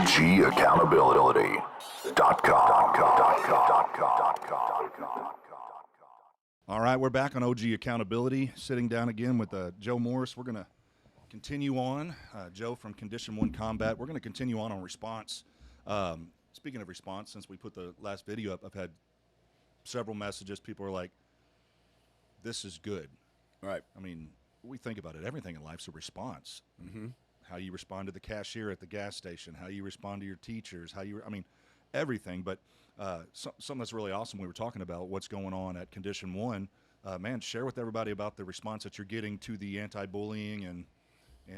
OGAccountability.com. All right, we're back on OG Accountability, sitting down again with Joe Morris. We're going to continue on. Joe from Condition 1 Combat. We're going to continue on response. Speaking of response, since we put the last video up, I've had several messages. People are like, this is good. Right. I mean, we think about it. Everything in life's a response. Mm-hmm. How you respond to the cashier at the gas station, how you respond to your teachers, everything. But something that's really awesome, we were talking about what's going on at Condition 1. Man, share with everybody about the response that you're getting to the anti-bullying and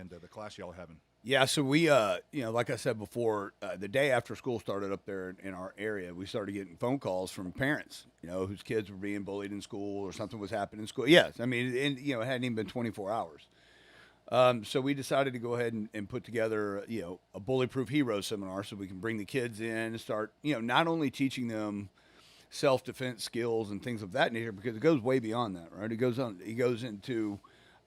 the class y'all are having. Yeah, so we, like I said before, the day after school started up there in our area, we started getting phone calls from parents, whose kids were being bullied in school or something was happening in school. Yes, I mean, and, it hadn't even been 24 hours. So we decided to go ahead and put together, a Bully-Proof Heroes seminar so we can bring the kids in and start, not only teaching them self-defense skills and things of that nature, because it goes way beyond that, right? It goes into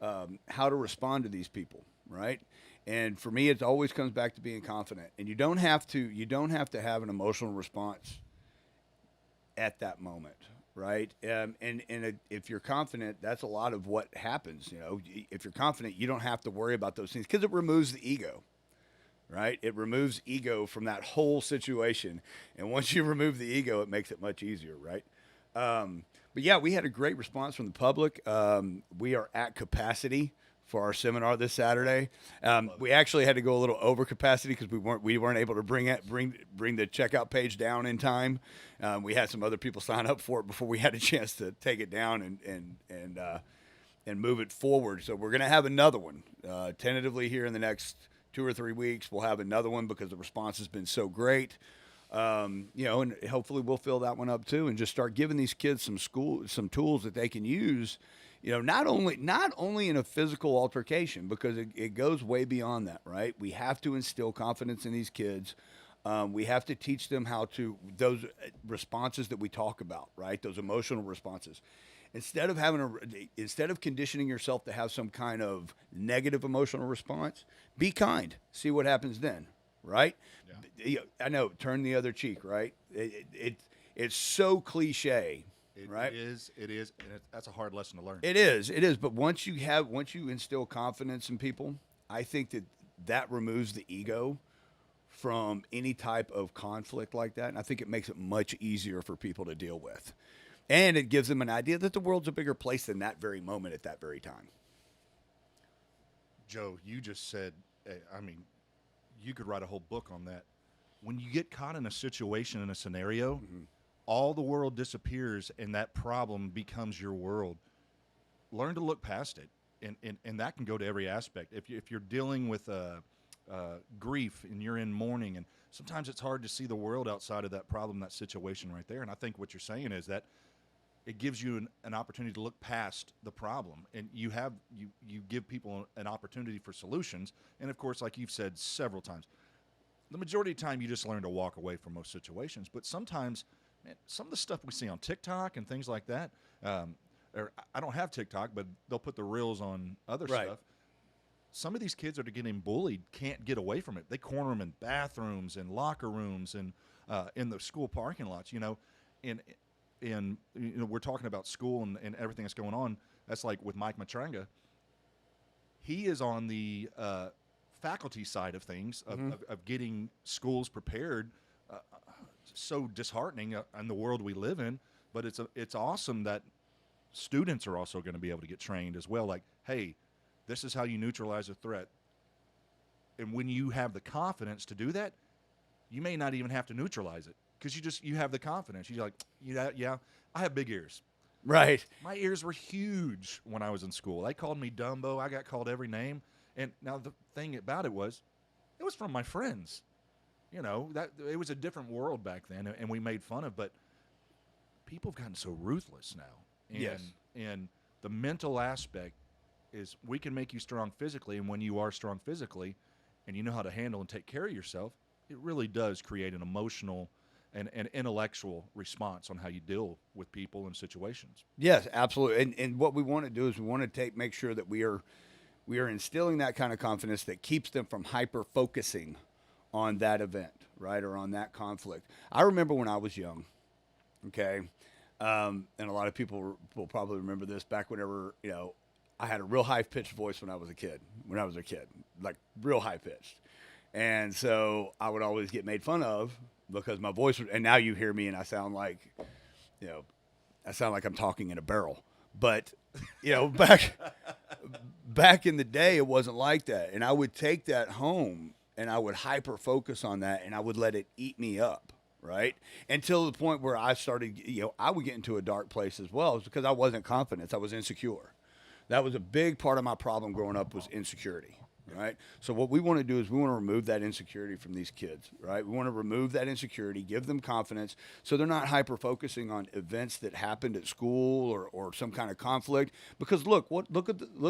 how to respond to these people, right? And for me, it always comes back to being confident. And you don't have to have an emotional response at that moment, right? If you're confident, that's a lot of what happens. If you're confident, you don't have to worry about those things because it removes the ego, right? It removes ego from that whole situation. And once you remove the ego, it makes it much easier, right? But yeah, we had a great response from the public. We are at capacity for our seminar this Saturday. We actually had to go a little over capacity because we weren't able to bring the checkout page down in time. We had some other people sign up for it before we had a chance to take it down and move it forward. So we're going to have another one tentatively here in the next 2 or 3 weeks. We'll have another one because the response has been so great. And hopefully we'll fill that one up too, and just start giving these kids some tools that they can use. Not only in a physical altercation, because it goes way beyond that, right? We have to instill confidence in these kids. We have to teach them those responses that we talk about, right? Those emotional responses. Instead of conditioning yourself to have some kind of negative emotional response, be kind. See what happens then, right? Yeah. I know, turn the other cheek, right? It's so cliche. Right? It is, and that's a hard lesson to learn. It is, but once you instill confidence in people, I think that removes the ego from any type of conflict like that, and I think it makes it much easier for people to deal with. And it gives them an idea that the world's a bigger place than that very moment at that very time. Joe, you just said, you could write a whole book on that. When you get caught in a situation, in a scenario, mm-hmm. all the world disappears and that problem becomes your world. Learn to look past it, and that can go to every aspect. If you're dealing with grief and you're in mourning, and sometimes it's hard to see the world outside of that problem, that situation right there. And I think what you're saying is that it gives you an opportunity to look past the problem, and you give people an opportunity for solutions. And of course, like you've said several times, the majority of the time you just learn to walk away from most situations. But sometimes, man, some of the stuff we see on TikTok and things like that, or I don't have TikTok, but they'll put the reels on other stuff. Some of these kids that are getting bullied can't get away from it. They corner them in bathrooms and locker rooms and in the school parking lots, and we're talking about school and everything that's going on. That's like with Mike Matranga. He is on the faculty side of things, of getting schools prepared. So disheartening in the world we live in, but it's awesome that students are also going to be able to get trained as well. Like, hey, this is how you neutralize a threat. And when you have the confidence to do that, you may not even have to neutralize it because you have the confidence. You're like, yeah, I have big ears. Right. My ears were huge when I was in school. They called me Dumbo. I got called every name. And now the thing about it was from my friends. That it was a different world back then, and we made fun of. But people have gotten so ruthless now. And, yes. And the mental aspect is we can make you strong physically, and when you are strong physically, and you know how to handle and take care of yourself, it really does create an emotional and intellectual response on how you deal with people and situations. Yes, absolutely. And what we want to do is we want to make sure that we are instilling that kind of confidence that keeps them from hyper focusing on that event, right, or on that conflict. I remember when I was young, okay, and a lot of people will probably remember this back whenever, I had a real high pitched voice when I was a kid, like real high pitched. And so I would always get made fun of because my voice was, and now you hear me and I sound like, I'm talking in a barrel. But, back in the day, it wasn't like that. And I would take that home and I would hyper focus on that and I would let it eat me up. Right. Until the point where I started, I would get into a dark place as well. It's because I wasn't confident. I was insecure. That was a big part of my problem growing up was insecurity. Right. So what we want to do is we want to remove that insecurity from these kids. Right. We want to remove that insecurity, give them confidence so they're not hyper focusing on events that happened at school or some kind of conflict. Because look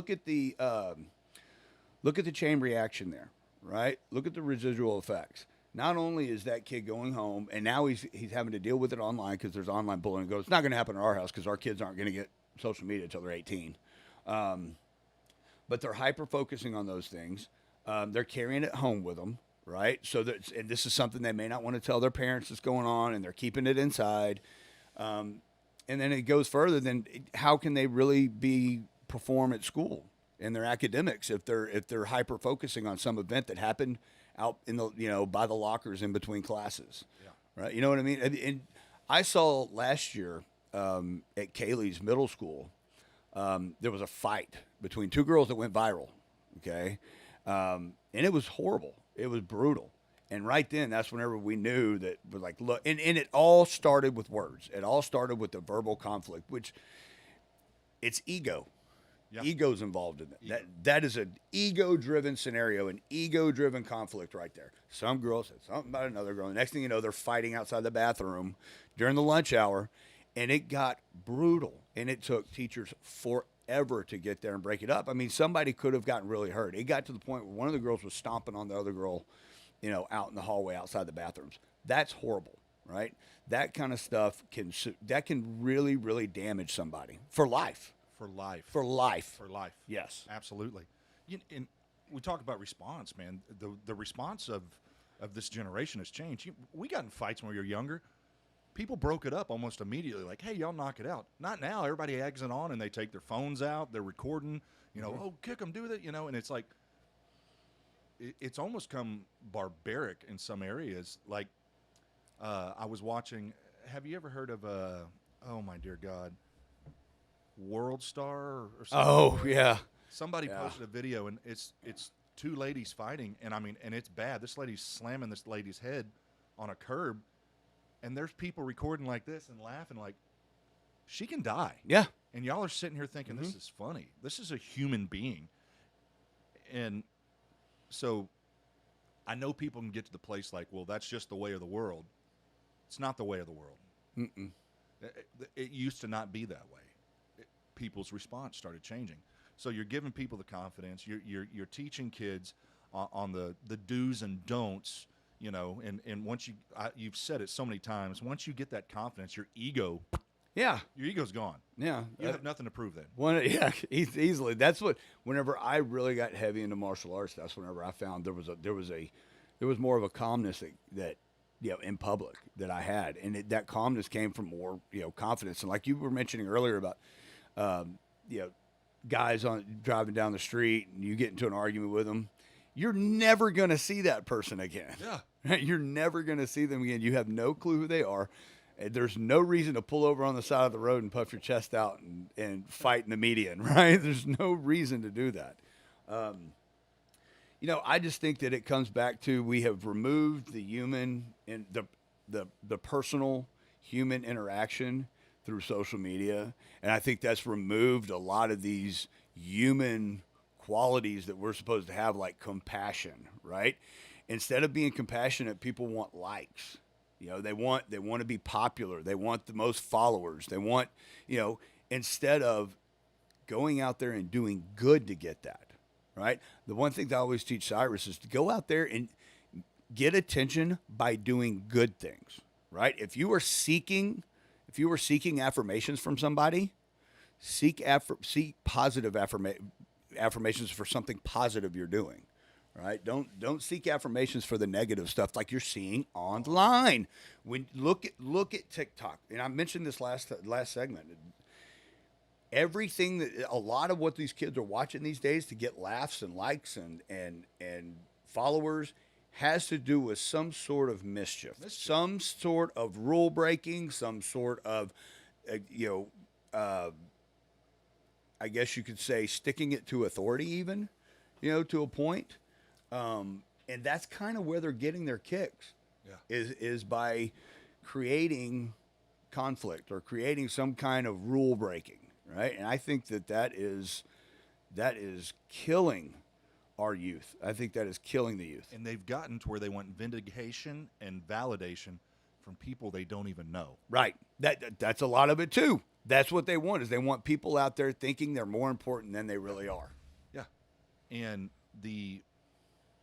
at the chain reaction there. Right. Look at the residual effects. Not only is that kid going home and now he's having to deal with it online because there's online bullying. It's not going to happen at our house because our kids aren't going to get social media until they're 18. But they're hyper focusing on those things. They're carrying it home with them, right? And this is something they may not want to tell their parents that's going on, and they're keeping it inside. And then it goes further. Then how can they really perform at school in their academics if they're hyper focusing on some event that happened out in the by the lockers in between classes, right? You know what I mean? And I saw last year at Kaylee's middle school. There was a fight between two girls that went viral, okay? And it was horrible. It was brutal. And right then, that's whenever we knew that we're like, look, and it all started with words. It all started with the verbal conflict, which it's ego. Yeah. Ego's involved in it. That is an ego-driven scenario, an ego-driven conflict right there. Some girl said something about another girl. The next thing you know, they're fighting outside the bathroom during the lunch hour, and it got brutal. And it took teachers forever to get there and break it up. I mean, somebody could have gotten really hurt. It got to the point where one of the girls was stomping on the other girl, out in the hallway outside the bathrooms. That's horrible, right? That kind of stuff can really, really damage somebody for life. For life. For life. For life. Yes. Absolutely. And we talk about response, man. The response of this generation has changed. We got in fights when we were younger. People broke it up almost immediately, like, hey, y'all knock it out. Not now. Everybody eggs it on, and they take their phones out. They're recording, oh, kick them, do that, and it's like it's almost come barbaric in some areas. Like I was watching, have you ever heard of, oh, my dear God, World Star or something? Oh, yeah. Somebody posted a video, and it's two ladies fighting, and it's bad. This lady's slamming this lady's head on a curb. And there's people recording like this and laughing like, she can die. Yeah. And y'all are sitting here thinking, this is funny. This is a human being. And so I know people can get to the place like, well, that's just the way of the world. It's not the way of the world. Mm-mm. It used to not be that way. People's response started changing. So you're giving people the confidence. You're teaching kids on the do's and don'ts. And once you've said it so many times, once you get that confidence, your ego's gone. Yeah. You have nothing to prove then. Easily. That's what, whenever I really got heavy into martial arts, that's whenever I found there was more of a calmness that in public that I had. And that calmness came from more, confidence. And like you were mentioning earlier about, guys driving down the street and you get into an argument with them. You're never going to see that person again. Yeah. You're never going to see them again. You have no clue who they are. There's no reason to pull over on the side of the road and puff your chest out and fight in the median, right? There's no reason to do that. I just think that it comes back to we have removed the human and the personal human interaction through social media. And I think that's removed a lot of these human qualities that we're supposed to have, like compassion, right? Instead of being compassionate, people want likes. They want to be popular. They want the most followers. They want, instead of going out there and doing good to get that, right? The one thing that I always teach Cyrus is to go out there and get attention by doing good things, right? If you are seeking affirmations from somebody, seek positive affirmations for something positive you're doing, right? Don't seek affirmations for the negative stuff like you're seeing online. When look at TikTok, and I mentioned this last segment. Everything that a lot of what these kids are watching these days to get laughs and likes and followers has to do with some sort of mischief. Some sort of rule breaking, some sort of I guess you could say sticking it to authority, even, to a point. And that's kind of where they're getting their kicks. Yeah. Is by creating conflict or creating some kind of rule breaking, right? And I think that is killing our youth. I think that is killing the youth. And they've gotten to where they want vindication and validation from people they don't even know. Right. That's a lot of it too. That's what they want, is they want people out there thinking they're more important than they really are. Yeah. And the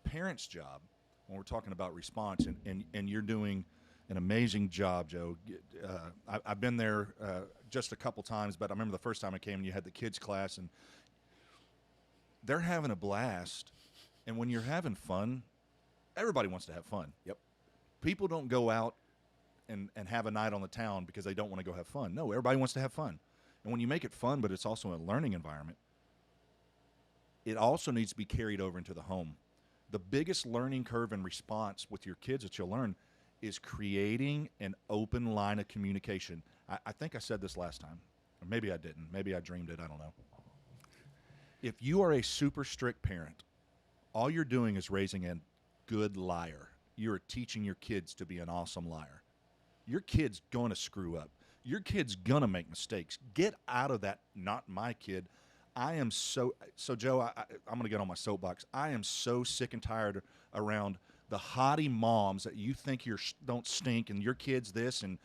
parent's job, when we're talking about response, and you're doing an amazing job, Joe. I've been there just a couple times, but I remember the first time I came and you had the kids class, and they're having a blast. And when you're having fun, everybody wants to have fun. Yep. People don't go out and have a night on the town because they don't want to go have fun. No, everybody wants to have fun. And when you make it fun, but it's also a learning environment, it also needs to be carried over into the home. The biggest learning curve and response with your kids that you'll learn is creating an open line of communication. I think I said this last time. Or maybe I didn't. Maybe I dreamed it. I don't know. If you are a super strict parent, all you're doing is raising a good liar. You're teaching your kids to be an awesome liar. Your kid's going to screw up. Your kid's going to make mistakes. Get out of that, not my kid. I am so Joe, I'm going to get on my soapbox. I am so sick and tired around the haughty moms that you think don't stink and your kid's this. And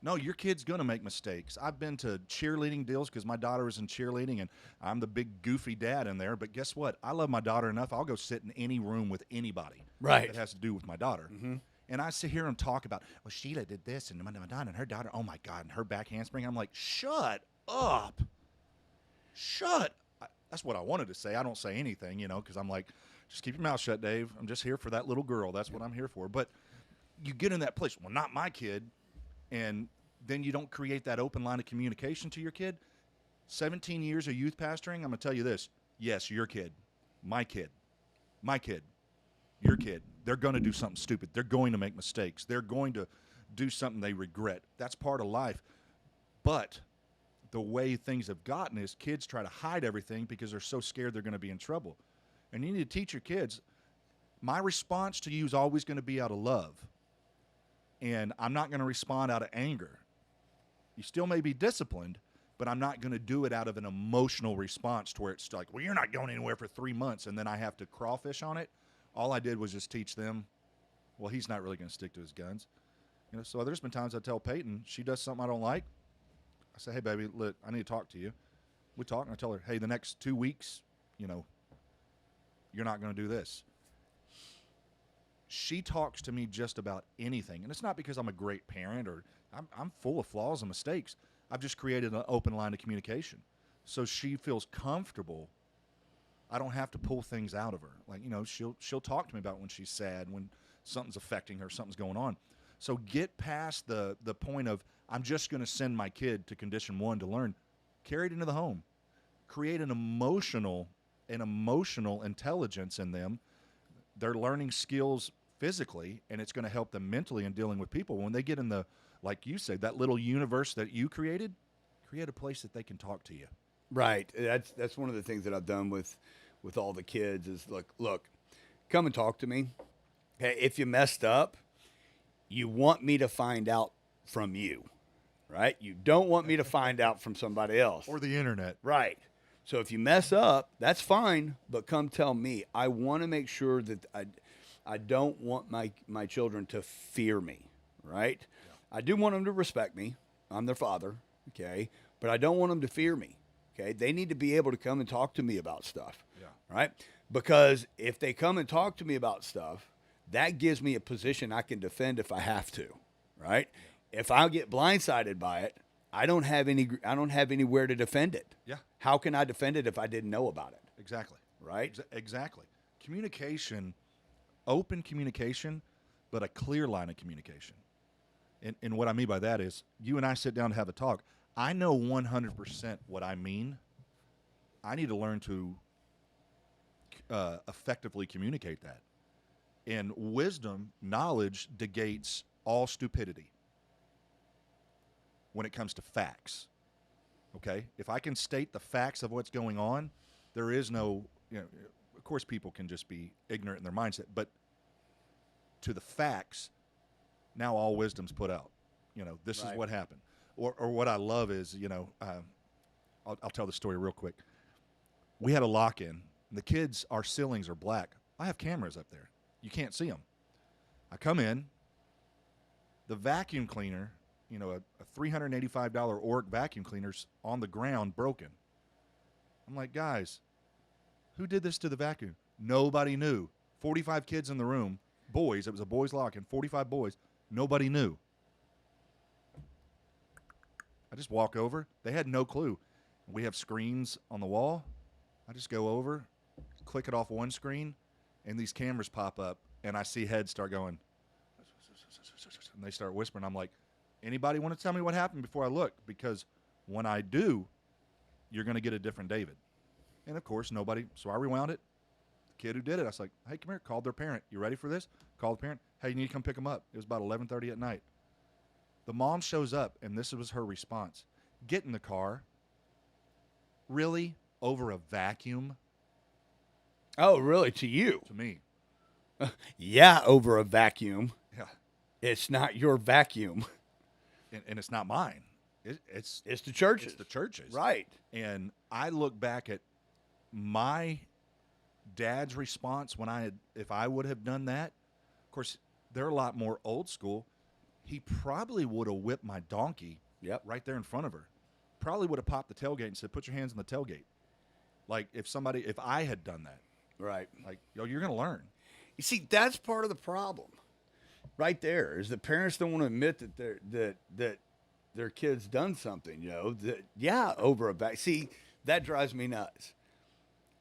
no, your kid's going to make mistakes. I've been to cheerleading deals because my daughter was in cheerleading, and I'm the big goofy dad in there. But guess what? I love my daughter enough. I'll go sit in any room with anybody Right. that has to do with my daughter. Mm-hmm. And I sit here and talk about, well, Sheila did this, and my daughter and her daughter, oh, my God, and her back handspring. I'm like, shut up. That's what I wanted to say. I don't say anything, because I'm like, just keep your mouth shut, Dave. I'm just here for that little girl. That's what I'm here for. But you get in that place, well, not my kid, and then you don't create that open line of communication to your kid. 17 years of youth pastoring, I'm going to tell you this. Yes, your kid, my kid, your kid. They're going to do something stupid. They're going to make mistakes. They're going to do something they regret. That's part of life. But the way things have gotten is kids try to hide everything because they're so scared they're going to be in trouble. And you need to teach your kids, my response to you is always going to be out of love. And I'm not going to respond out of anger. You still may be disciplined, but I'm not going to do it out of an emotional response to where it's like, well, you're not going anywhere for 3 months, and then I have to crawfish on it. All I did was just teach them, well, he's not really going to stick to his guns. So there's been times I tell Peyton, she does something I don't like. I say, hey, baby, look, I need to talk to you. We talk, and I tell her, hey, the next 2 weeks, you're not going to do this. She talks to me just about anything. And it's not because I'm a great parent or I'm full of flaws and mistakes. I've just created an open line of communication. So she feels comfortable. I don't have to pull things out of her. Like, she'll talk to me about when she's sad, when something's affecting her, something's going on. So get past the point of, I'm just going to send my kid to condition 1 to learn. Carry it into the home. Create an emotional intelligence in them. They're learning skills physically, and it's going to help them mentally in dealing with people. When they get in like you said, that little universe that you create a place that they can talk to you. Right. That's one of the things that I've done with all the kids is, look, come and talk to me. Okay, if you messed up, you want me to find out from you, right? You don't want me to find out from somebody else. Or the internet. Right. So if you mess up, that's fine, but come tell me. I want to make sure that I don't want my children to fear me, right? Yeah. I do want them to respect me. I'm their father, okay? But I don't want them to fear me, okay? They need to be able to come and talk to me about stuff, right? Because if they come and talk to me about stuff, that gives me a position I can defend if I have to, right? Yeah. If I get blindsided by it, I don't have anywhere to defend it. Yeah. How can I defend it if I didn't know about it? Exactly. Right? Exactly. communication, open communication, but a clear line of communication. And what I mean by that is you and I sit down to have a talk. I know 100% what I mean. I need to learn to effectively communicate that. And wisdom, knowledge negates all stupidity when it comes to facts. Okay? If I can state the facts of what's going on, there is no, of course people can just be ignorant in their mindset, but to the facts, now all wisdom's put out. This is what happened. Or what I love is, I'll tell the story real quick. We had a lock-in. The kids, our ceilings are black. I have cameras up there. You can't see them. I come in. The vacuum cleaner, a $385 Orc vacuum cleaner's on the ground broken. I'm like, guys, who did this to the vacuum? Nobody knew. 45 kids in the room, boys. It was a boys' lock-in, 45 boys. Nobody knew. I just walk over. They had no clue. We have screens on the wall. I just go over, click it off one screen, and these cameras pop up, and I see heads start going, and they start whispering. I'm like, anybody want to tell me what happened before I look? Because when I do, you're going to get a different David. And, of course, nobody. So I rewound it. The kid who did it, I was like, hey, come here. Called their parent. You ready for this? Called the parent. Hey, you need to come pick them up. It was about 11:30 at night. The mom shows up, and this was her response. Get in the car. Really? Over a vacuum? Oh, really? To you? To me. Yeah, over a vacuum. Yeah. It's not your vacuum. And it's not mine. It's the church's. It's the church's. Right. And I look back at my dad's response if I would have done that. Of course, they're a lot more old school. He probably would have whipped my donkey right there in front of her. Probably would have popped the tailgate and said, put your hands on the tailgate. Like if I had done that. Right. Like, you're going to learn. You see, that's part of the problem. Right there is the parents don't want to admit that their kid's done something, over a back. See, that drives me nuts.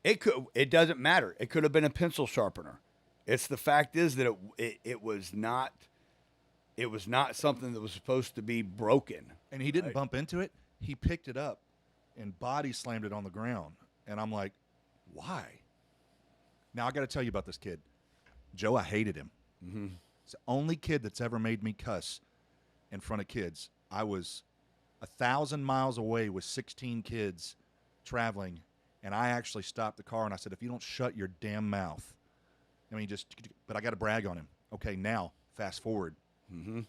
It doesn't matter. It could have been a pencil sharpener. It's the fact is that it was not something that was supposed to be broken. And he didn't bump into it. He picked it up and body slammed it on the ground. And I'm like, why? Now I got to tell you about this kid. Joe, I hated him. Mm-hmm. It's the only kid that's ever made me cuss in front of kids. I was 1,000 miles away with 16 kids traveling, and I actually stopped the car and I said, if you don't shut your damn mouth, but I got to brag on him. Okay, now, fast forward. Mm-hmm.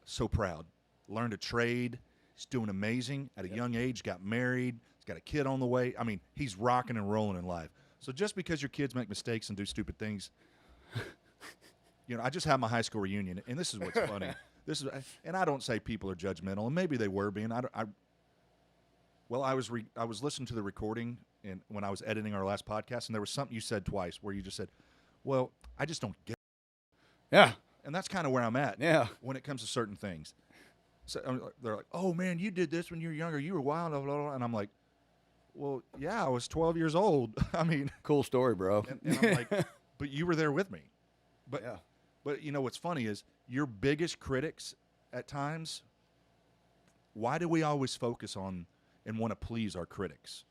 So proud. Learned a trade. He's doing amazing. At a young age, got married. He's got a kid on the way. He's rocking and rolling in life. So just because your kids make mistakes and do stupid things, I just had my high school reunion, and this is what's funny. And I don't say people are judgmental, and maybe they were being. I was listening to the recording and when I was editing our last podcast, and there was something you said twice where you just said, "Well, I just don't get it." Yeah, and that's kind of where I'm at. Yeah, when it comes to certain things. So they're like, "Oh man, you did this when you were younger. You were wild," blah, blah, blah. And I'm like, "Well, yeah, I was 12 years old." Cool story, bro. And I'm like, "But you were there with me." But what's funny is your biggest critics at times. Why do we always focus on and want to please our critics?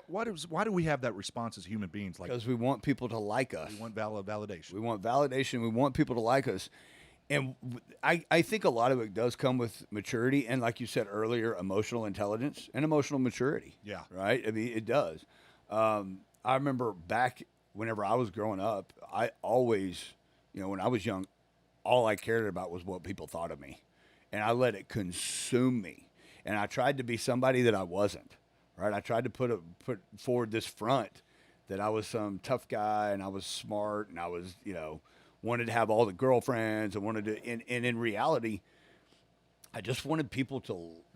Why do we have that response as human beings? Because we want people to like us. We want validation. We want validation. We want people to like us. And I think a lot of it does come with maturity and, like you said earlier, emotional intelligence and emotional maturity. Yeah. Right? It does. I remember back whenever I was growing up, I always, when I was young, all I cared about was what people thought of me. And I let it consume me. And I tried to be somebody that I wasn't. Right? I tried to put forward this front that I was some tough guy and I was smart and I was, wanted to have all the girlfriends and wanted to, and in reality, I just wanted people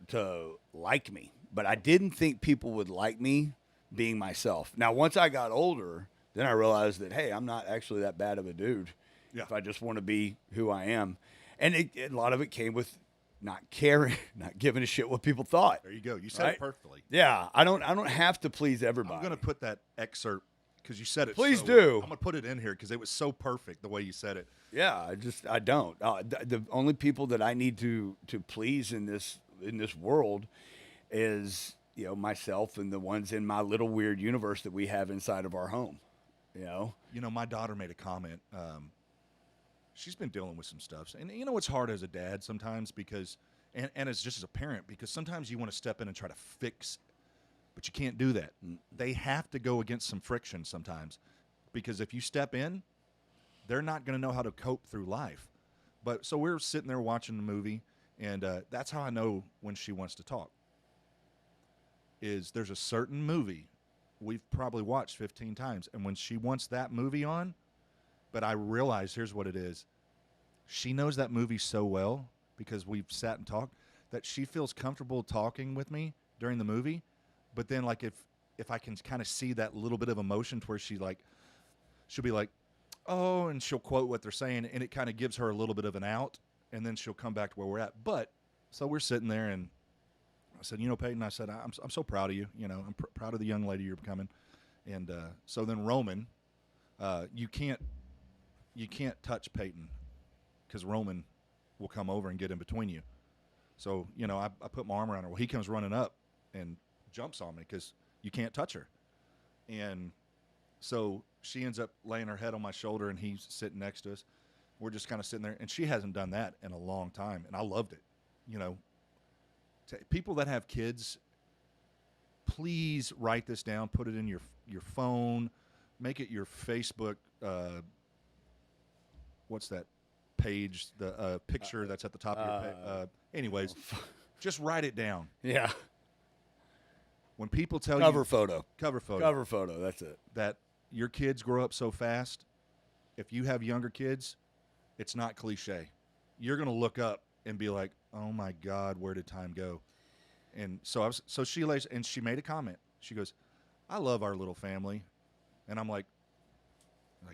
to like me. But I didn't think people would like me being myself. Now, once I got older, then I realized that, hey, I'm not actually that bad of a dude if I just want to be who I am. And a lot of it came with not caring, not giving a shit what people thought. There you go. You said it perfectly. Yeah, I don't have to please everybody. I'm going to put that excerpt because you said it. Please so do. I'm gonna put it in here because it was so perfect the way you said it. Yeah, I don't. The only people that I need to please in this world is, you know, myself and the ones in my little weird universe that we have inside of our home. You know. You know, my daughter made a comment. She's been dealing with some stuff, and you know it's hard as a dad sometimes because, and as just as a parent, because sometimes you want to step in and try to fix, but you can't do that. They have to go against some friction sometimes, because if you step in, they're not going to know how to cope through life. But so we're sitting there watching the movie, and that's how I know when she wants to talk. Is there's a certain movie we've probably watched 15 times, and when she wants that movie on, but I realize here's what it is. She knows that movie so well because we've sat and talked that she feels comfortable talking with me during the movie. But then, like, if I can kind of see that little bit of emotion to where she'll be like, oh, and she'll quote what they're saying, and it kind of gives her a little bit of an out, and then she'll come back to where we're at. But so we're sitting there, and I said, you know, Peyton, I said, I'm so proud of you. You know, I'm proud of the young lady you're becoming. And so then Roman, you can't touch Peyton because Roman will come over and get in between you. So, you know, I put my arm around her. Well, he comes running up and jumps on me because you can't touch her. And so she ends up laying her head on my shoulder, and he's sitting next to us. We're just kind of sitting there, and she hasn't done that in a long time, and I loved it. You know, people that have kids, please write this down, put it in your phone, make it your Facebook what's that page, the picture that's at the top of your page. Anyways, just write it down. Yeah. When people tell Cover you photo, that's it. that your kids grow up so fast, if you have younger kids, it's not cliche. You're going to look up and be like, oh my God, where did time go? And so she lays, and she made a comment. She goes, I love our little family. And I'm like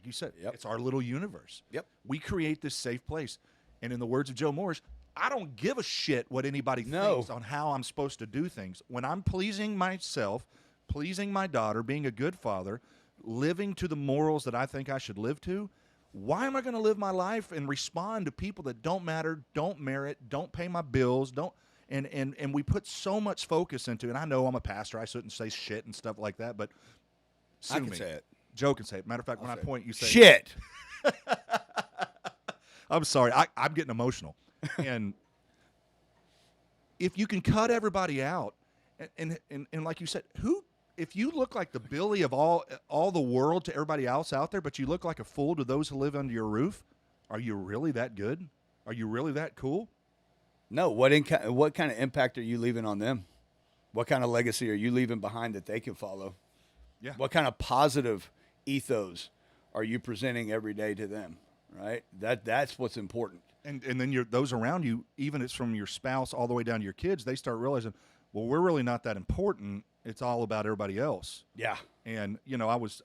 you said, yep. It's our little universe. Yep. We create this safe place. And in the words of Joe Morris, I don't give a shit what anybody thinks on how I'm supposed to do things. When I'm pleasing myself, pleasing my daughter, being a good father, living to the morals that I think I should live to, why am I going to live my life and respond to people that don't matter, don't merit, don't pay my bills, and we put so much focus into it. And I know I'm a pastor. I shouldn't say shit and stuff like that, but sue I can me. say it. Joe can say it. Matter of fact, when I point, you say shit. I'm sorry. I'm getting emotional. And if you can cut everybody out, and like you said, if you look like the Billy of all the world to everybody else out there, but you look like a fool to those who live under your roof, are you really that good? Are you really that cool? No. What kind of impact are you leaving on them? What kind of legacy are you leaving behind that they can follow? Yeah. What kind of positive ethos are you presenting every day to them? Right. That's what's important. And then those around you, even it's from your spouse all the way down to your kids, they start realizing, well, we're really not that important. It's all about everybody else. Yeah. And you know, I was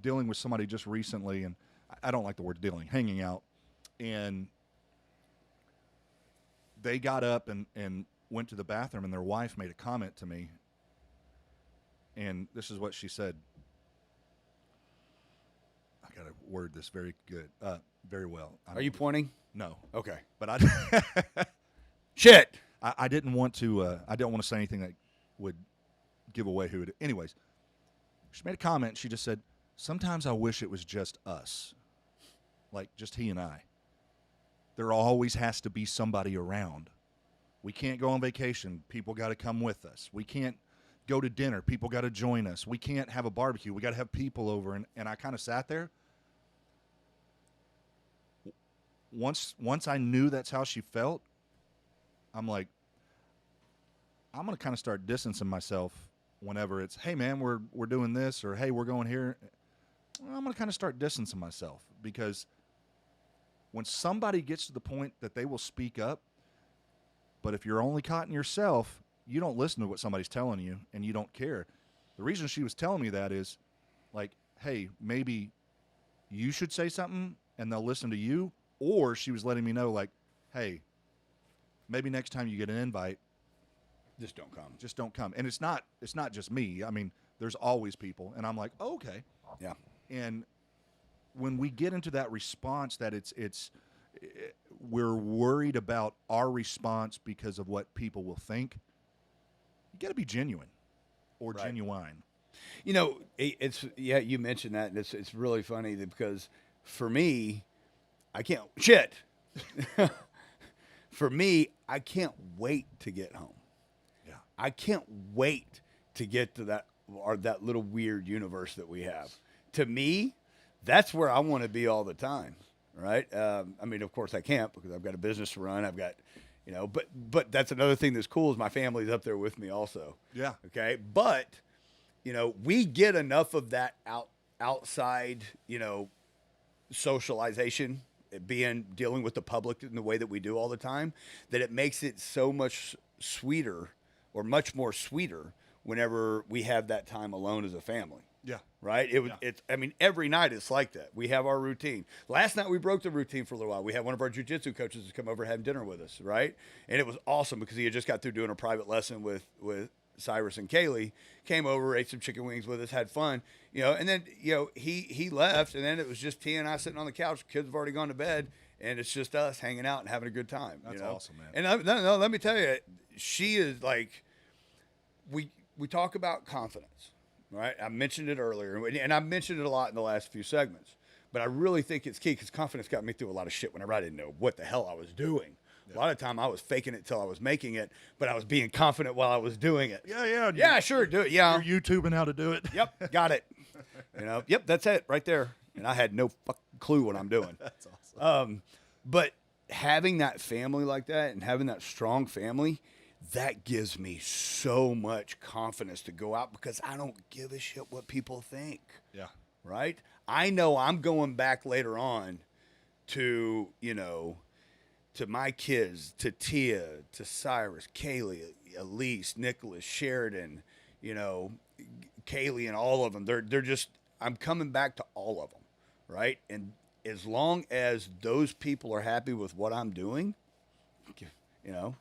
dealing with somebody just recently, and I don't like the word dealing, hanging out, and they got up and went to the bathroom, and their wife made a comment to me, and this is what she said. I gotta word this very well. Are you pointing? No. Okay. But I shit. I didn't want to. I don't want to say anything that would give away who it. Anyways, she made a comment. She just said, "Sometimes I wish it was just us, like just he and I. There always has to be somebody around. We can't go on vacation. People got to come with us. We can't go to dinner. People got to join us. We can't have a barbecue. We got to have people over." And I kind of sat there. Once I knew that's how she felt, I'm like, I'm going to kind of start distancing myself whenever it's, hey, man, we're doing this, or hey, we're going here. I'm going to kind of start distancing myself, because when somebody gets to the point that they will speak up, but if you're only caught in yourself, you don't listen to what somebody's telling you, and you don't care. The reason she was telling me that is, like, hey, maybe you should say something and they'll listen to you, or she was letting me know, like, hey, maybe next time you get an invite, Just don't come. Just don't come. And it's not just me. I mean, There's always people, and I'm like, oh, okay. Yeah. And when we get into that response, that we're worried about our response because of what people will think. You got to be genuine or Right. genuine. You know, it's yeah. You mentioned that, and it's really funny because for me, I can't shit. For me, I can't wait to get home. Yeah. I can't wait to get to that little weird universe that we have. To me, that's where I want to be all the time, right? I mean, of course I can't because I've got a business to run. I've got, but that's another thing that's cool is my family's up there with me also. Yeah. Okay, but we get enough of that outside, socialization, dealing with the public in the way that we do all the time, that it makes it so much sweeter or much more sweeter whenever we have that time alone as a family. Yeah. Right? I mean, every night it's like that. We have our routine. Last night we broke the routine for a little while. We had one of our jiu-jitsu coaches come over having dinner with us, right? And it was awesome because he had just got through doing a private lesson with Cyrus and Kaylee, came over, ate some chicken wings with us, had fun, and then, he left, and then it was just Tia and I sitting on the couch. Kids have already gone to bed, and it's just us hanging out and having a good time. That's awesome, man. And no, let me tell you, she is like, we talk about confidence, right? I mentioned it earlier, and I've mentioned it a lot in the last few segments, but I really think it's key because confidence got me through a lot of shit whenever I didn't know what the hell I was doing. A lot of time I was faking it till I was making it, but I was being confident while I was doing it. Yeah, sure, do it. Yeah. You're YouTubing how to do it. Yep, got it. Yep, that's it right there. And I had no fucking clue what I'm doing. That's awesome. But having that family like that and having that strong family, that gives me so much confidence to go out because I don't give a shit what people think. Yeah. Right? I know I'm going back later on to, to my kids, to Tia, to Cyrus, Kaylee, Elise, Nicholas, Sheridan, Kaylee, and all of them. They're just, I'm coming back to all of them, right? And as long as those people are happy with what I'm doing, Yeah.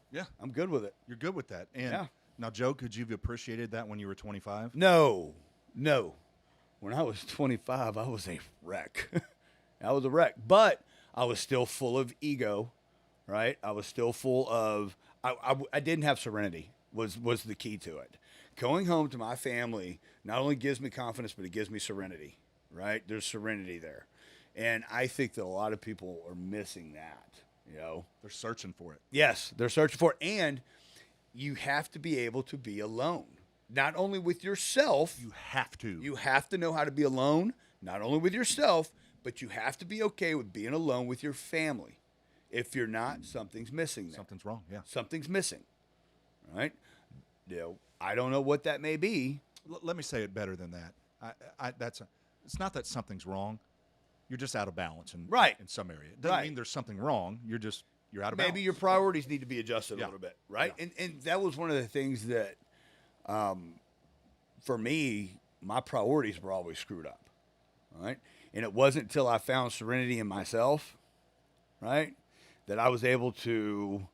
I'm good with it. You're good with that. And Yeah. now, Joe, could you have appreciated that when you were 25? No. When I was 25, I was a wreck. I was a wreck, but I was still full of ego. Right, I was still full of. I didn't have serenity. Was the key to it. Going home to my family not only gives me confidence, but it gives me serenity. Right, there's serenity there, and I think that a lot of people are missing that. They're searching for it. Yes, they're searching for it, and you have to be able to be alone, not only with yourself. You have to. You have to know how to be alone, not only with yourself, but you have to be okay with being alone with your family. If you're not, something's missing there. Something's wrong. Yeah. Something's missing, right? I don't know what that may be. Let me say it better than that. It's not that something's wrong. You're just out of balance in some area. It doesn't mean there's something wrong. You're out of balance. Maybe your priorities need to be adjusted a Yeah. little bit, right? Yeah. And that was one of the things that, for me, my priorities were always screwed up, right? And it wasn't until I found serenity in myself, right, that I was able to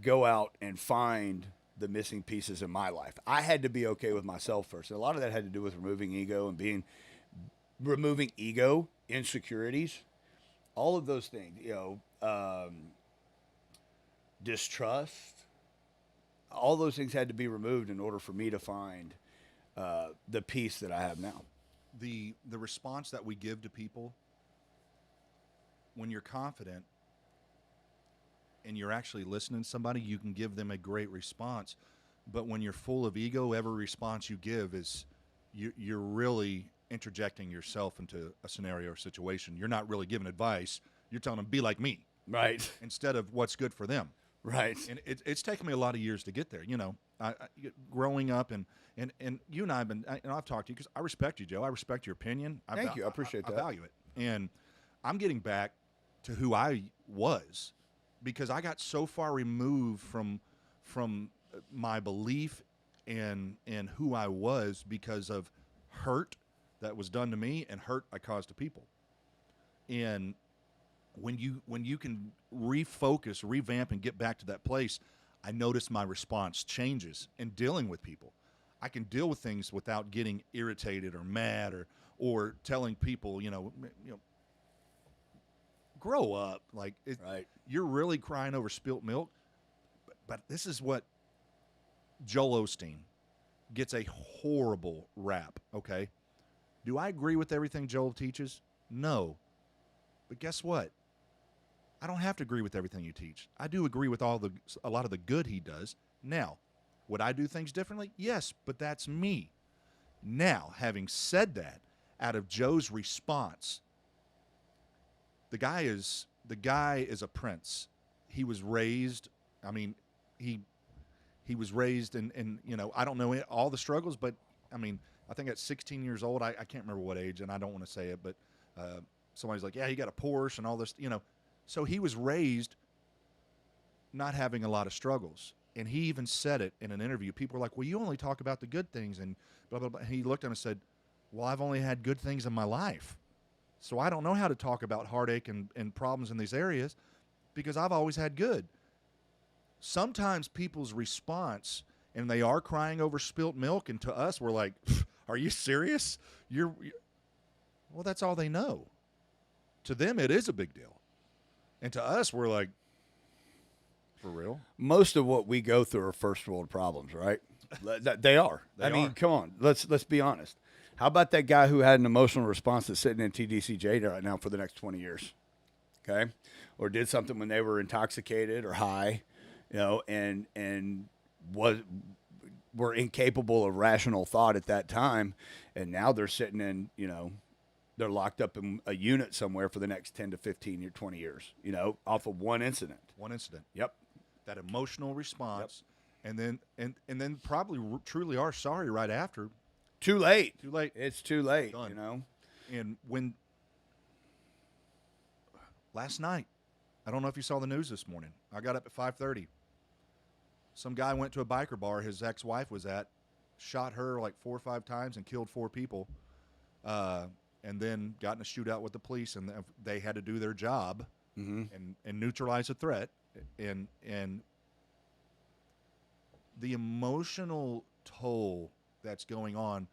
go out and find the missing pieces in my life. I had to be okay with myself first. And a lot of that had to do with removing ego and removing ego, insecurities, all of those things, distrust, all those things had to be removed in order for me to find the peace that I have now. The response that we give to people when you're confident and you're actually listening to somebody, you can give them a great response. But when you're full of ego, every response you give is you're really interjecting yourself into a scenario or situation. You're not really giving advice. You're telling them, be like me. Right. Instead of what's good for them. Right. And it's taken me a lot of years to get there. I growing up and you and I have been, and I've talked to you because I respect you, Joe. I respect your opinion. Thank you. I appreciate that. I value it. And I'm getting back to who I was because I got so far removed from my belief and who I was because of hurt that was done to me and hurt I caused to people. And when you can refocus, revamp, and get back to that place, I notice my response changes in dealing with people. I can deal with things without getting irritated or mad or telling people, grow up. Like, Right. you're really crying over spilt milk. But this is what Joel Osteen gets a horrible rap, okay? Do I agree with everything Joel teaches? No. But guess what? I don't have to agree with everything you teach. I do agree with a lot of the good he does. Now, would I do things differently? Yes, but that's me. Now, having said that, out of Joe's response, the guy is a prince. He was raised, I mean, he was raised in I don't know all the struggles, but I mean, I think at 16 years old, I can't remember what age, and I don't want to say it, but somebody's like, yeah, he got a Porsche and all this, So he was raised not having a lot of struggles. And he even said it in an interview. People were like, well, you only talk about the good things and blah, blah, blah. And he looked at him and said, well, I've only had good things in my life. So I don't know how to talk about heartache and problems in these areas because I've always had good. Sometimes people's response, and they are crying over spilt milk, and to us, we're like, are you serious? Well, that's all they know. To them, it is a big deal. And to us, we're like, for real? Most of what we go through are first world problems, right? They are. I mean, come on. Let's be honest. How about that guy who had an emotional response that's sitting in TDCJ right now for the next 20 years? Okay? Or did something when they were intoxicated or high, and were incapable of rational thought at that time, and now they're sitting in, they're locked up in a unit somewhere for the next 10 to 15 or 20 years, off of one incident. One incident. Yep. That emotional response, and then probably truly are sorry right after. Too late. Too late. It's too late, Done. And when last night, I don't know if you saw the news this morning. I got up at 5:30. Some guy went to a biker bar his ex-wife was at, shot her like 4 or 5 times and killed 4 people, and then got in a shootout with the police, and they had to do their job and neutralize the threat. And the emotional toll that's going on,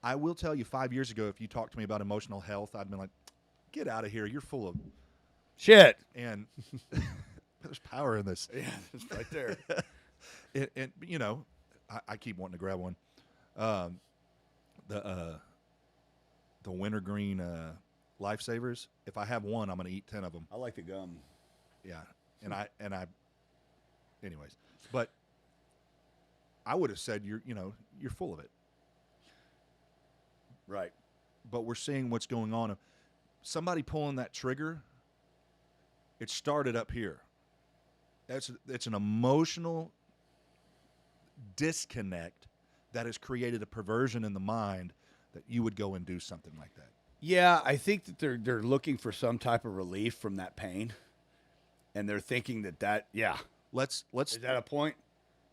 I will tell you, 5 years ago, if you talked to me about emotional health, I'd been like, get out of here. You're full of shit. And there's power in this. Yeah, it's right there. I keep wanting to grab one. The wintergreen lifesavers. If I have one, I'm going to eat 10 of them. I like the gum. Yeah. Anyways, but I would have said you're full of it. Right. But we're seeing what's going on. Somebody pulling that trigger, it started up here. It's an emotional disconnect that has created a perversion in the mind that you would go and do something like that. Yeah, I think that they're looking for some type of relief from that pain, and they're thinking that Let's is that a point?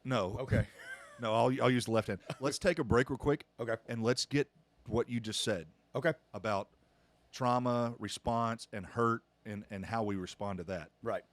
No. Okay. No, I'll use the left hand. Let's take a break real quick. Okay. And let's get what you just said. Okay. About trauma, response, and hurt, and how we respond to that. Right.